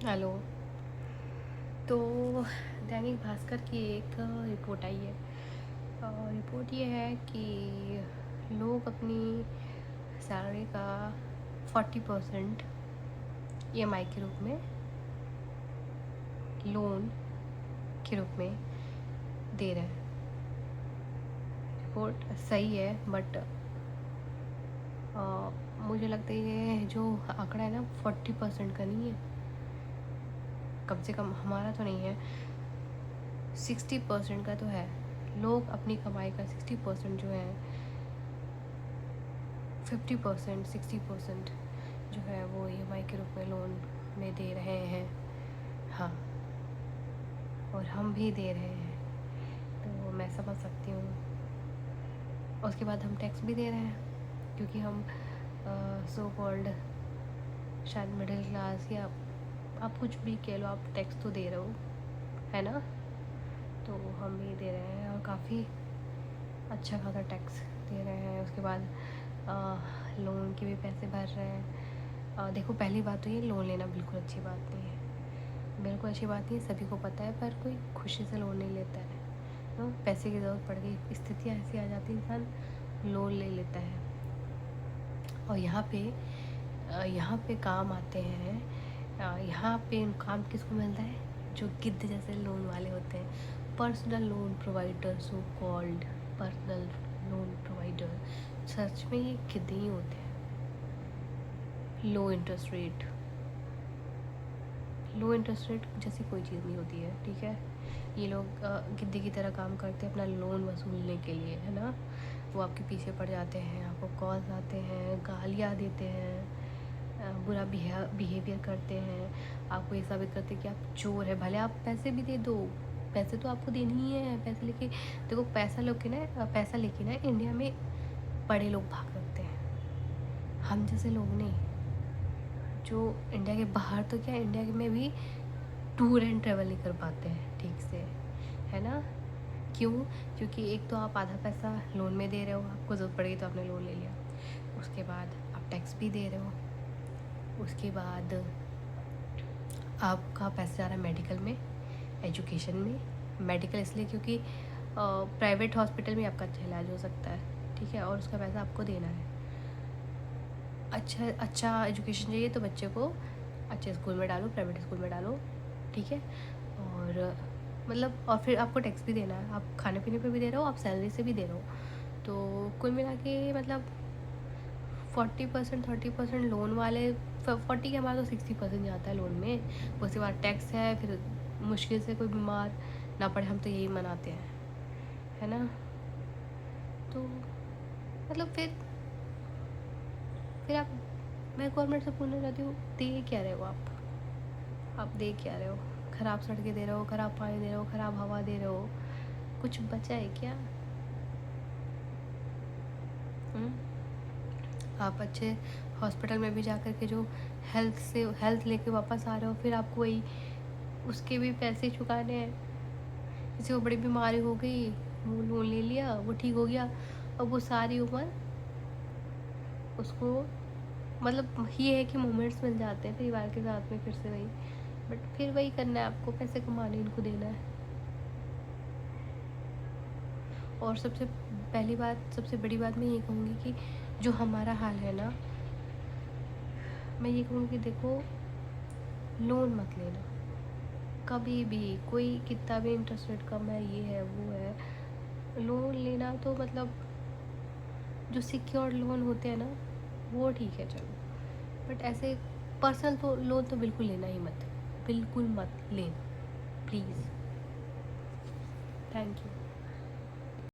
Hello. तो दैनिक भास्कर की एक रिपोर्ट आई है। रिपोर्ट ये है कि लोग अपनी सैलरी का 40% ईएमआई के रूप में, लोन के रूप में दे रहे हैं। रिपोर्ट सही है, बट मुझे लगता है ये जो आंकड़ा है ना 40% का नहीं है, कम से कम हमारा तो नहीं है, 60% का तो है। लोग अपनी कमाई का 60% जो है, 50% 60% जो है वो ईएमआई के रूप में लोन में दे रहे हैं। हाँ, और हम भी दे रहे हैं, तो मैं समझ सकती हूँ। उसके बाद हम टैक्स भी दे रहे हैं, क्योंकि हम सो कॉल्ड शायद मिडिल क्लास, या आप कुछ भी कह लो, आप टैक्स तो दे रहे हो, है ना। तो हम भी दे रहे हैं, और काफ़ी अच्छा खासा टैक्स दे रहे हैं। उसके बाद लोन के भी पैसे भर रहे हैं। देखो, पहली बात तो ये, लोन लेना बिल्कुल अच्छी बात नहीं है, बिल्कुल अच्छी बात नहीं है, सभी को पता है, पर कोई खुशी से लोन नहीं लेता है। तो पैसे की ज़रूरत पड़ गई, स्थितियाँ ऐसी आ जाती, इंसान लोन ले लेता है। और यहाँ पे काम आते हैं, यहाँ पे काम किसको मिलता है? जो गिद्ध जैसे लोन वाले होते हैं, personal loan provider, so called personal loan provider. सच में ये गिद्ध ही होते हैं। लो इंटरेस्ट रेट जैसी कोई चीज़ नहीं होती है, ठीक है। ये लोग गिद्ध की तरह काम करते हैं अपना लोन वसूलने के लिए, है ना। वो आपके पीछे पड़ जाते हैं, आपको कॉल्स आते हैं, गालियाँ देते हैं, बुरा बिहेवियर करते हैं, आपको ये साबित करते हैं कि आप चोर है। भले आप पैसे भी दे दो, पैसे तो आपको देने ही है, पैसे लेके देखो, पैसा लेके ना इंडिया में बड़े लोग भाग सकते हैं, हम जैसे लोग नहीं। जो इंडिया के बाहर तो क्या, इंडिया में भी टूर एंड ट्रैवल नहीं कर पाते हैं ठीक से, है ना। क्यों? क्योंकि एक तो आप आधा पैसा लोन में दे रहे हो, आपको ज़रूरत पड़ेगी तो आपने लोन ले लिया, उसके बाद आप टैक्स भी दे रहे हो, उसके बाद आपका पैसा जा रहा है मेडिकल में, एजुकेशन में। मेडिकल इसलिए क्योंकि प्राइवेट हॉस्पिटल में आपका अच्छा इलाज हो सकता है, ठीक है, और उसका पैसा आपको देना है। अच्छा एजुकेशन चाहिए तो बच्चे को अच्छे स्कूल में डालो, प्राइवेट स्कूल में डालो, ठीक है। और मतलब, और फिर आपको टैक्स भी देना है, आप खाने पीने पे भी दे रहे हो, आप सैलरी से भी दे रहे हो, तो कुल मिला के मतलब 40% 30% लोन वाले, 40 के हमारा तो 60% जाता है लोन में। उसके बाद टैक्स है, फिर मुश्किल से कोई बीमार ना पड़े, हम तो यही मनाते हैं, है ना। तो मतलब फिर आप, मैं गवर्नमेंट से पूछना चाहती हूँ, दे क्या रहे हो आप दे क्या रहे हो? ख़राब सड़कें दे रहे हो, ख़राब पानी दे रहे हो, ख़राब हवा दे रहे हो, कुछ बचा है क्या? आप अच्छे हॉस्पिटल में भी जा कर के जो हेल्थ लेके वापस आ रहे हो, फिर आपको वही उसके भी पैसे चुकाने हैं। किसी को बड़ी बीमारी हो गई, वो लोन ले लिया, वो ठीक हो गया, अब वो सारी उम्र उसको, मतलब ये है कि मोमेंट्स मिल जाते हैं परिवार के साथ में, फिर से वही, बट फिर वही करना है आपको, पैसे कमाने इनको देना है। और सबसे बड़ी बात मैं ये कहूँगी कि जो हमारा हाल है ना, मैं ये कहूँगी, देखो, लोन मत लेना कभी भी, कोई कितना भी इंटरेस्ट रेट कम है, ये है वो है। लोन लेना तो मतलब जो सिक्योर्ड लोन होते हैं ना, वो ठीक है, चलो, बट ऐसे पर्सनल तो लोन तो बिल्कुल लेना ही मत, बिल्कुल मत लेना, प्लीज़। Thank you.